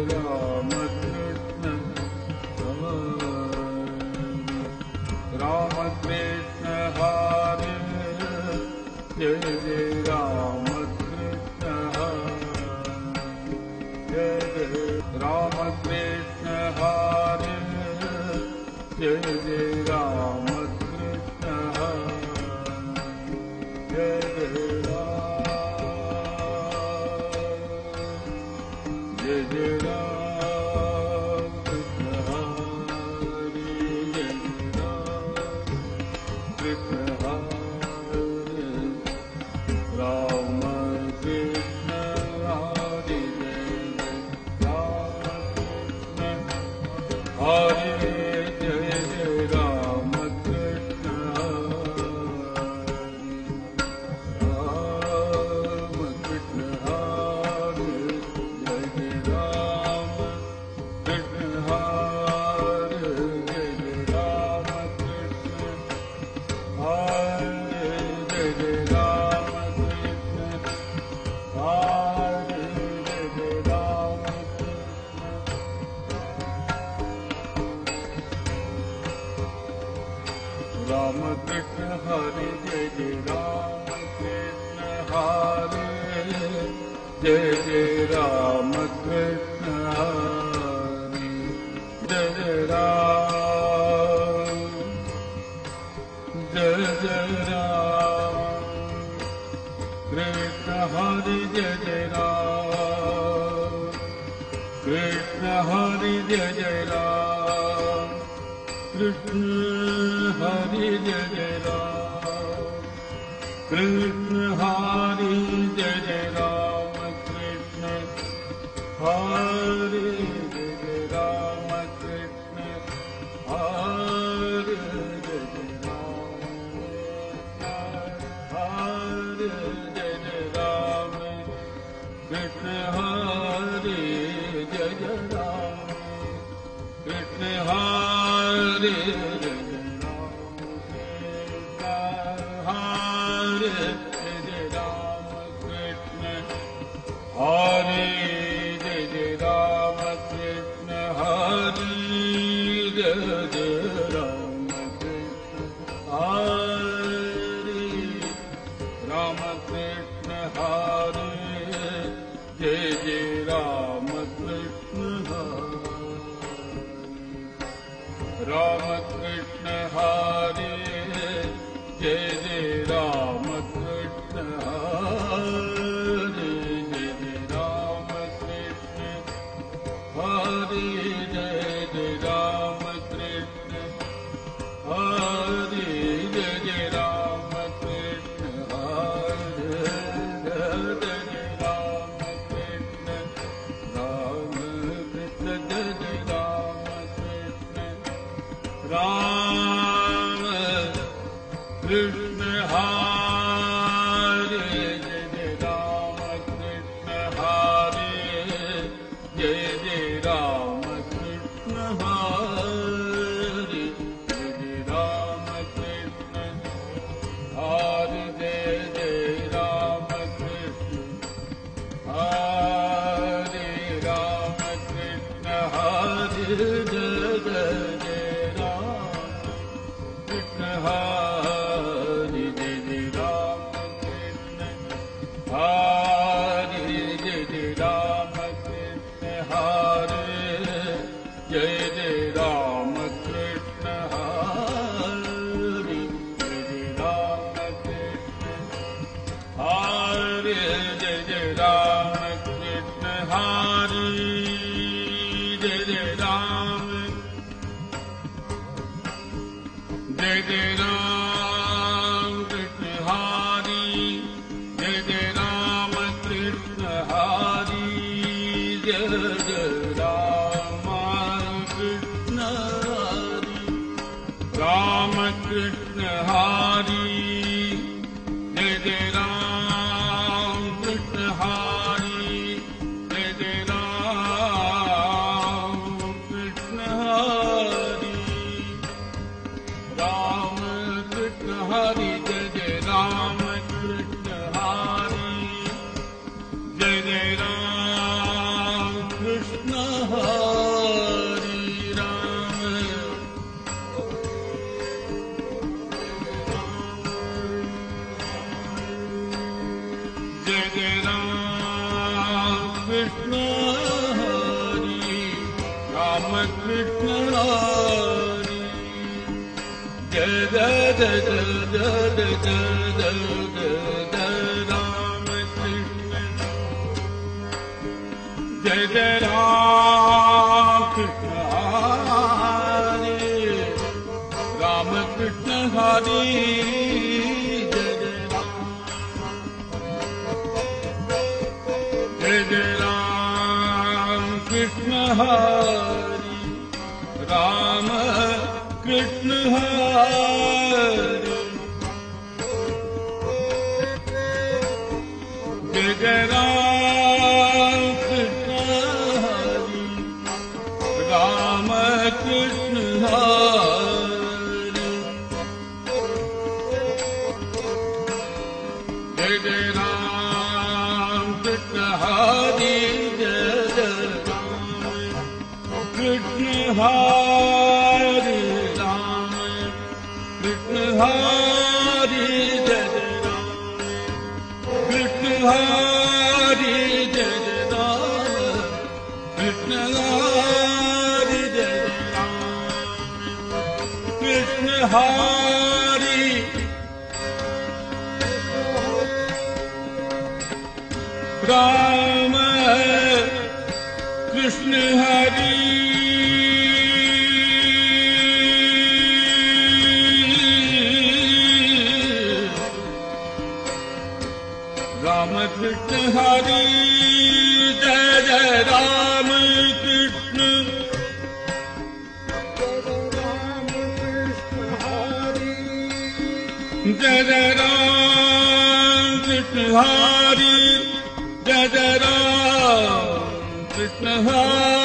Ram Krishna Ram Krishna Hare Jai Jai Ram Krishna Jai Jai Ram Krishna Hare Jai Jai Ram Krishna Jai Jai Jai Jai Ram Krishna Hare Jai Krishna Hare Ram Krishna Hare Jai Ram Krishna Ram Krishna Hare Jai Ram Krishna Hare Jai Ram Krishna Hare Jai Ram Krishna Hare Jai Ram Ram Krishna Hare Jai Jai Ram Krishna Hare Jai Jai Ram Krishna Hare Jai Jai Ram Jai Jai Ram Krishna Hare Jai Jai Ram Krishna Hare Jai Jai Ram Krishna Hare Jai Jai Ram Krishna Hare Jai Jai Ram Krishna Hare Jai Jai Ram Krishna Hare Jai Jai Ram Hare Jai Jai Ram Krishna Hare Jai Jai Ram Krishna Hare Jai Jai Ram Krishna Hare Jai Jai Ram Krishna Hare Ram Krishna Hare Jai Jai Ram Krishna Hare Ram Krishna Hare Jai Jai Ram Krishna Hare Hare Jai Jai Ram Krishna Hare Jai Jai Ram Krishna Hare Jai Jai Ram Krishna Ram Krishna Jai Jai Ram Krishna Ram Krishna Hare Jai Jai Ram Krishna Hare Jai Jai Ram Krishna Hare Jai Jai Ram Krishna Hare Jai Jai Ram Krishna Hare Ram Krishna Hare Jai Jai Ram Krishna Hare Jai Jai Ram Krishna Hare Jai Jai Ram Krishna Hare Jai Jai Ram Krishna Hare Jai Jai Ram Krishna Hare Jai Jai Ram Krishna Hare Jai Jai Ram Jai Jai Ram Krishna Hare Jai Jai Ram Krishna Hare Jai Jai Ram Krishna Hare Ram Krishna Hare Jai Jai Ram Krishna Hare Jai Jai Ram Krishna Hare Ram Krishna Hare Jai Jai Ram Krishna Hare Jai Jai Ram Krishna Hare Ram, Jai Jai Ram Krishna Hare, Ram Krishna Hare, Jai Jai Jai Jai Jai Jai Ram Krishna, Jai Jai Ram Krishna Hare, Ram Krishna Hare, Jai Jai Ram Krishna Hare, Ram Krishna Hare, Jai Jai Ram Krishna Hare, Ram Krishna Hare, Jai Jai Ram Krishna Hare, Krishna Hare Ram, Krishna Hare Jai Ram, Krishna Hare Jai Ram, Krishna Hare Jai Ram, Krishna Hare Ram, Krishna Hare Ram Krishna Hare, Jai Jai Ram Krishna, Jai Jai Ram Krishna Hare, Jai Jai Ram Krishna Hare.